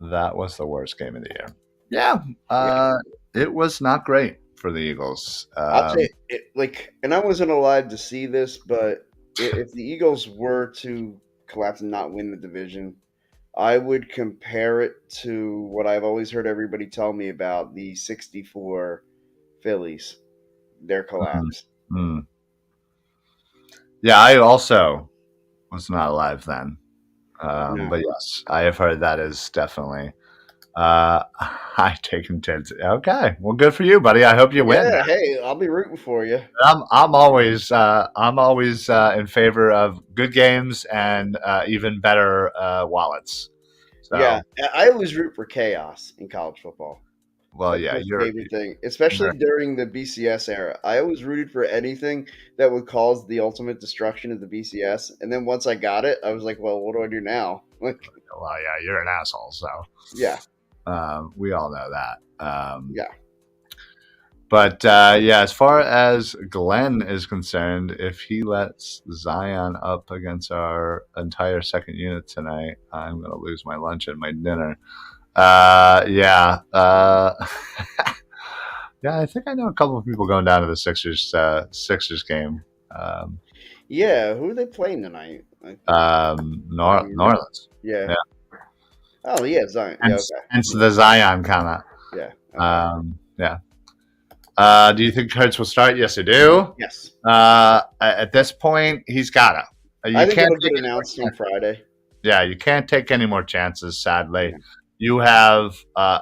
Speaker 1: That was the worst game of the year. Yeah,
Speaker 2: Yeah.
Speaker 1: it was not great for the Eagles.
Speaker 2: I'll say it like, and I wasn't alive to see this, but if the Eagles were to collapse and not win the division, I would compare it to what I've always heard everybody tell me about the '64 Phillies, their
Speaker 1: mm,
Speaker 2: collapse.
Speaker 1: mm. Yeah, I also was not alive then.
Speaker 2: No.
Speaker 1: But yes, I have heard that is definitely high taken tendency. Okay, well, good for you, buddy. I hope you win.
Speaker 2: Yeah, hey, I'll be rooting for you.
Speaker 1: I'm always in favor of good games and even better wallets.
Speaker 2: Yeah,
Speaker 1: So,
Speaker 2: I always root for chaos in college football.
Speaker 1: well,
Speaker 2: That's
Speaker 1: yeah,
Speaker 2: my
Speaker 1: you're,
Speaker 2: favorite thing,
Speaker 1: you're
Speaker 2: especially during the BCS era. I always rooted for anything that would cause the ultimate destruction of the BCS. And then once I got it, I was like, well, what do I do now? Like,
Speaker 1: well, yeah, you're an asshole. So
Speaker 2: yeah,
Speaker 1: we all know that.
Speaker 2: yeah,
Speaker 1: But yeah, as far as Glenn is concerned, if he lets Zion up against our entire second unit tonight, I'm going to lose my lunch and my dinner. Yeah. Yeah, I think I know a couple of people going down to the Sixers game. Um,
Speaker 2: Yeah, who are they playing tonight? I don't
Speaker 1: New
Speaker 2: remember.
Speaker 1: Orleans.
Speaker 2: Yeah.
Speaker 1: Yeah,
Speaker 2: Oh, yeah, Zion. Yeah, okay.
Speaker 1: hence
Speaker 2: Yeah,
Speaker 1: the Zion comment.
Speaker 2: yeah, okay.
Speaker 1: Yeah. Do you think Hurts will start? Yes, I do.
Speaker 2: Yes.
Speaker 1: At this point, he's gotta.
Speaker 2: I
Speaker 1: You
Speaker 2: think
Speaker 1: can't
Speaker 2: it'll get
Speaker 1: take any more
Speaker 2: announced on
Speaker 1: chances.
Speaker 2: Friday.
Speaker 1: Yeah, you can't take any more chances. Sadly,
Speaker 2: Yeah.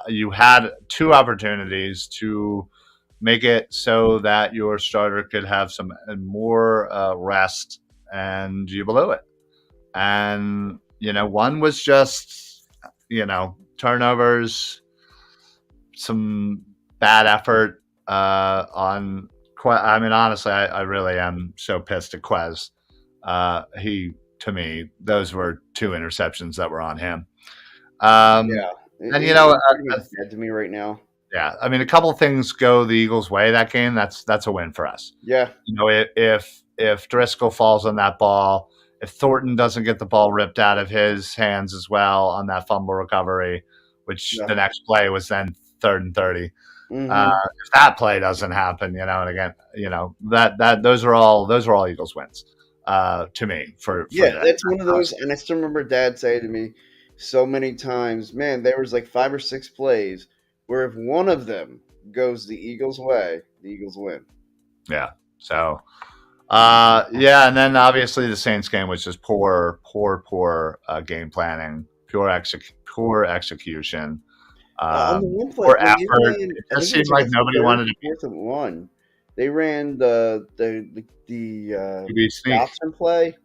Speaker 1: you had two opportunities to make it so that your starter could have some more rest, and you blew it. And one was just turnovers, some bad effort on. I mean, honestly, I really am so pissed at Quez. He To me, those were two interceptions that were on him. Um,
Speaker 2: Yeah.
Speaker 1: and
Speaker 2: He's pretty much dead to me right now.
Speaker 1: yeah, I mean, a couple things go the Eagles' way that game. That's a win for us.
Speaker 2: Yeah.
Speaker 1: If Driscoll falls on that ball, if Thornton doesn't get the ball ripped out of his hands as well on that fumble recovery, which
Speaker 2: Yeah.
Speaker 1: the next play was then 3rd and 30.
Speaker 2: Mm-hmm.
Speaker 1: If that play doesn't happen, and again, that those are all Eagles wins to me for
Speaker 2: Yeah,
Speaker 1: that.
Speaker 2: that's one of those, and I still remember Dad saying to me so many times, "Man, there was like 5 or 6 plays where if one of them goes the Eagles' way, the Eagles win."
Speaker 1: Yeah. So yeah, and then obviously the Saints game was just poor game planning, poor execution,
Speaker 2: On the one play
Speaker 1: poor
Speaker 2: when they were
Speaker 1: effort.
Speaker 2: laying,
Speaker 1: It
Speaker 2: I
Speaker 1: just
Speaker 2: think it
Speaker 1: seemed
Speaker 2: was like
Speaker 1: like
Speaker 2: a
Speaker 1: nobody
Speaker 2: third,
Speaker 1: wanted to
Speaker 2: fourth and one. They ran the
Speaker 1: be sneak.
Speaker 2: Dotson play.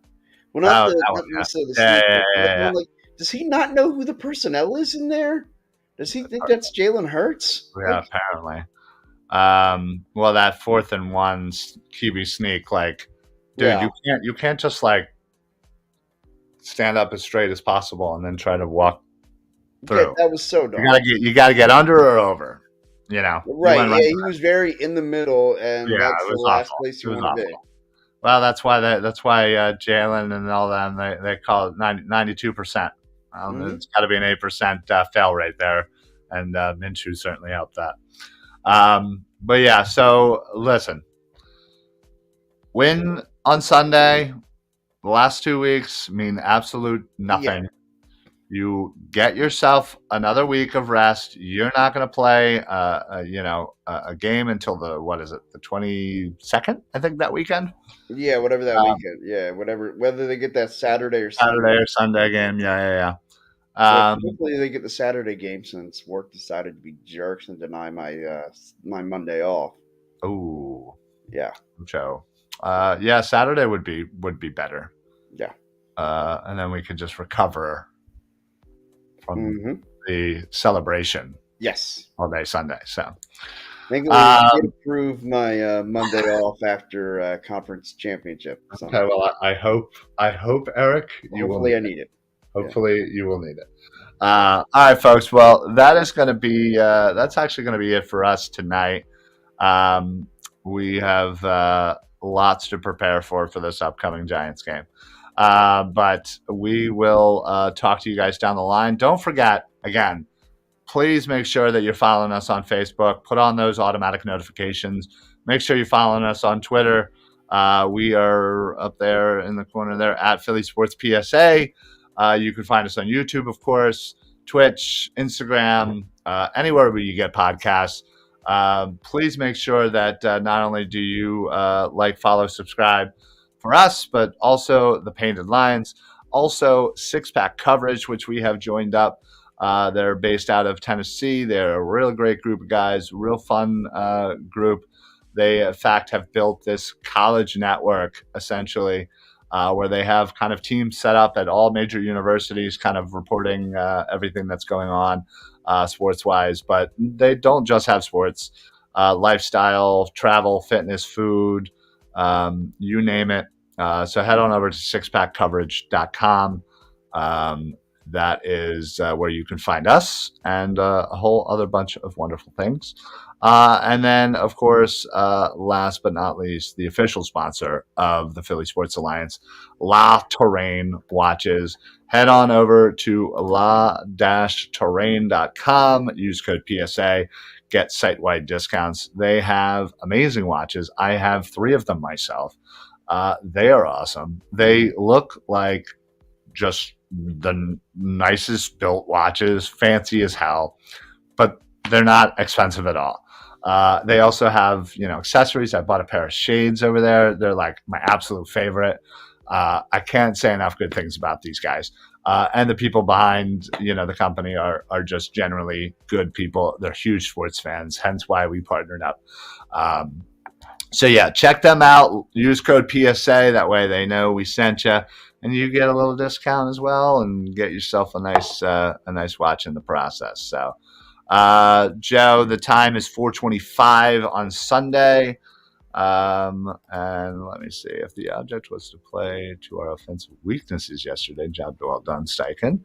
Speaker 2: Well,
Speaker 1: Oh, that
Speaker 2: not
Speaker 1: one,
Speaker 2: necessarily the
Speaker 1: yeah,
Speaker 2: sneak,
Speaker 1: yeah,
Speaker 2: but
Speaker 1: yeah, yeah,
Speaker 2: I'm
Speaker 1: yeah.
Speaker 2: like, does he not know who the personnel is in there? Does he think that's Jalen Hurts?
Speaker 1: Yeah, apparently. Well, that 4th and 1 QB sneak, like, dude,
Speaker 2: Yeah,
Speaker 1: you can't just like stand up as straight as possible and then try to walk
Speaker 2: yeah,
Speaker 1: through.
Speaker 2: that was so
Speaker 1: You
Speaker 2: dumb.
Speaker 1: gotta get under or over. You
Speaker 2: Right,
Speaker 1: went right.
Speaker 2: yeah, he was very in the middle, and
Speaker 1: Yeah,
Speaker 2: that's
Speaker 1: it
Speaker 2: the
Speaker 1: was
Speaker 2: last
Speaker 1: awful.
Speaker 2: place
Speaker 1: It
Speaker 2: you
Speaker 1: was
Speaker 2: want to be.
Speaker 1: awful. Well, that's why Jalen and all them they call it 92%.
Speaker 2: Hmm.
Speaker 1: It's got to be an 8% fail rate there, and Minshew certainly helped that. But yeah, so listen, win on Sunday. The last 2 weeks mean absolute
Speaker 2: Yeah,
Speaker 1: nothing. You get yourself another week of rest. You're not going to play, a game until what is it, the 22nd? I think that weekend,
Speaker 2: yeah, whatever that
Speaker 1: um,
Speaker 2: weekend. Yeah, whatever, whether they get that Saturday or
Speaker 1: Saturday
Speaker 2: Sunday.
Speaker 1: or Sunday game. Yeah, yeah,
Speaker 2: Which
Speaker 1: yeah.
Speaker 2: hopefully they get the Saturday game since work decided to be jerks and deny my Monday off.
Speaker 1: Ooh,
Speaker 2: Yeah,
Speaker 1: Joe. Yeah, Saturday would be better,
Speaker 2: yeah.
Speaker 1: and then we could just recover from
Speaker 2: Hmm.
Speaker 1: the celebration
Speaker 2: Yes.
Speaker 1: all day Sunday. So,
Speaker 2: Thankfully, I did
Speaker 1: um,
Speaker 2: approve my Monday off after conference championship. So
Speaker 1: okay. Well, I hope Eric, you will
Speaker 2: hopefully
Speaker 1: need
Speaker 2: I
Speaker 1: it.
Speaker 2: need it. Yeah.
Speaker 1: Hopefully, you will need it. All right, folks. Well, that's actually going to be it for us tonight. Um, we have lots to prepare for this upcoming Giants game. But we will talk to you guys down the line. Don't forget, again, please make sure that you're following us on Facebook. Put on those automatic notifications. Make sure you're following us on Twitter. We are up there in the corner there at Philly Sports PSA. You can find us on YouTube, of course, Twitch, Instagram, anywhere where you get podcasts. Please make sure that not only do you like, follow, subscribe for us, but also the Painted Lions, also Six Pack Coverage, which we have joined up. They're based out of Tennessee. They're a real great group of guys, real fun group. They, in fact, have built this college network essentially, where they have kind of teams set up at all major universities, kind of reporting everything that's going on sports wise. But they don't just have sports, lifestyle, travel, fitness, food, you name it. So head on over to sixpackcoverage.com. That is where you can find us and a whole other bunch of wonderful things. And then, of course, last but not least, the official sponsor of the Philly Sports Alliance, La Terrain Watches. Head on over to la-terrain.com. Use code PSA. Get site-wide discounts. They have amazing watches. I have 3 of them myself. They are awesome. They look like just the nicest built watches, fancy as hell, but they're not expensive at all. They also have, accessories. I bought a pair of shades over there. They're like my absolute favorite. I can't say enough good things about these guys. And the people behind, the company are just generally good people. They're huge sports fans, hence why we partnered up. So yeah, check them out. Use code PSA. That way they know we sent you, and you get a little discount as well, and get yourself a nice watch in the process. So, Joe, the time is 4:25 on Sunday. And let me see, if the object was to play to our offensive weaknesses yesterday, job well done, Steichen.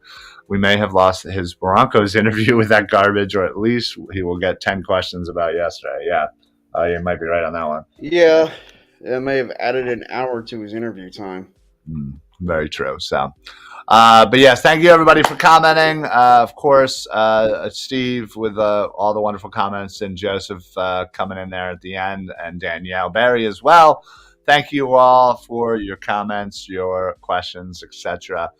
Speaker 1: We may have lost his Broncos interview with that garbage, or at least he will get 10 questions about yesterday. Yeah, you might be right on that one.
Speaker 2: Yeah, it may have added an hour to his interview time.
Speaker 1: Very true. So, but yes, thank you everybody for commenting. Of course, Steve with all the wonderful comments, and Joseph coming in there at the end, and Danielle Barry as well. Thank you all for your comments, your questions, etc.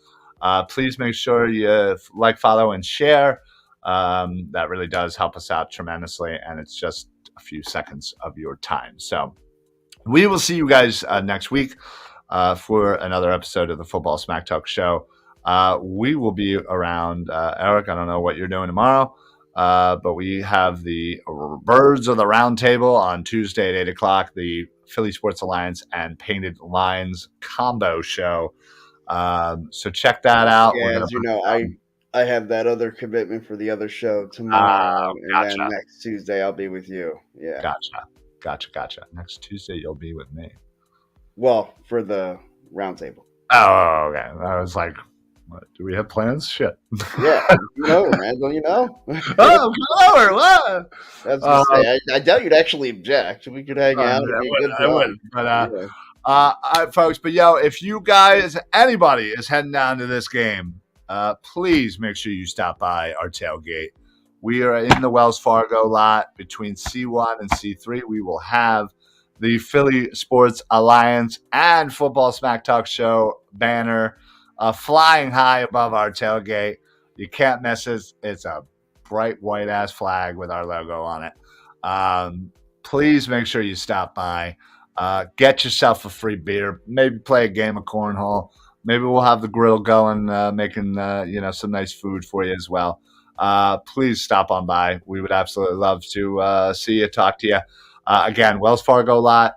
Speaker 1: Please make sure you like, follow, and share. That really does help us out tremendously, and it's just a few seconds of your time. So we will see you guys next week for another episode of the Football Smack Talk Show. We will be around. Eric, I don't know what you're doing tomorrow, but we have the Birds of the Round Table on Tuesday at 8 o'clock, the Philly Sports Alliance and Painted Lines combo show. So check that out.
Speaker 2: Yeah, as you know, I have that other commitment for the other show tomorrow, and then next Tuesday I'll be with you. Yeah.
Speaker 1: Gotcha. Next Tuesday you'll be with me.
Speaker 2: Well, for the roundtable.
Speaker 1: Oh, okay. I was like, what, do we have plans? Shit.
Speaker 2: Yeah, man. Don't you know?
Speaker 1: Oh, come over. What?
Speaker 2: That's what I doubt you'd actually object. We could hang out.
Speaker 1: I would. But, all right, folks. But, if you guys, anybody is heading down to this game, please make sure you stop by our tailgate. We are in the Wells Fargo lot between C1 and C3. We will have the Philly Sports Alliance and Football Smack Talk Show banner flying high above our tailgate. You can't miss it. It's a bright white-ass flag with our logo on it. Please make sure you stop by. Get yourself a free beer. Maybe play a game of cornhole. Maybe we'll have the grill going, making some nice food for you as well. Please stop on by. We would absolutely love to see you, talk to you. Again, Wells Fargo lot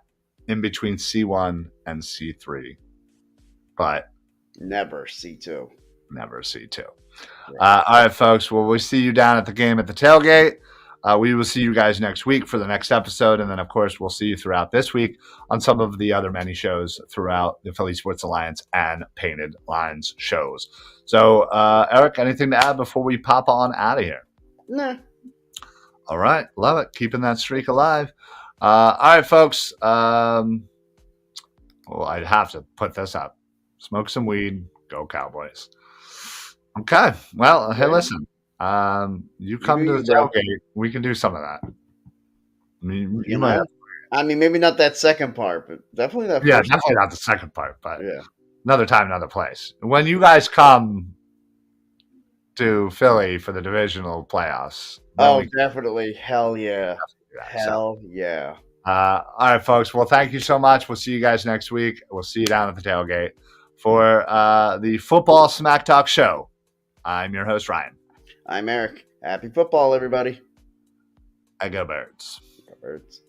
Speaker 1: in between C1 and C3. But
Speaker 2: never C2.
Speaker 1: Never C2. Right. All right, folks. Well, we'll see you down at the game at the tailgate. We will see you guys next week for the next episode. And then, of course, we'll see you throughout this week on some of the other many shows throughout the Philly Sports Alliance and Painted Lines shows. So, Eric, anything to add before we pop on out of here?
Speaker 2: Nah.
Speaker 1: All right. Love it. Keeping that streak alive. All right, folks. Well, I'd have to put this up. Smoke some weed. Go Cowboys. Okay. Well, hey, listen. You come to the tailgate. We can do some of that. I mean, you might.
Speaker 2: I mean, maybe not that second part, but definitely that.
Speaker 1: Yeah, definitely not the second part, but another time, another place. When you guys come to Philly for the divisional playoffs.
Speaker 2: Oh, definitely. Hell yeah. Hell yeah.
Speaker 1: All right, folks. Well, thank you so much. We'll see you guys next week. We'll see you down at the tailgate for the Football Smack Talk Show. I'm your host, Ryan.
Speaker 2: I'm Eric. Happy football, everybody.
Speaker 1: I go Birds.
Speaker 2: Go Birds.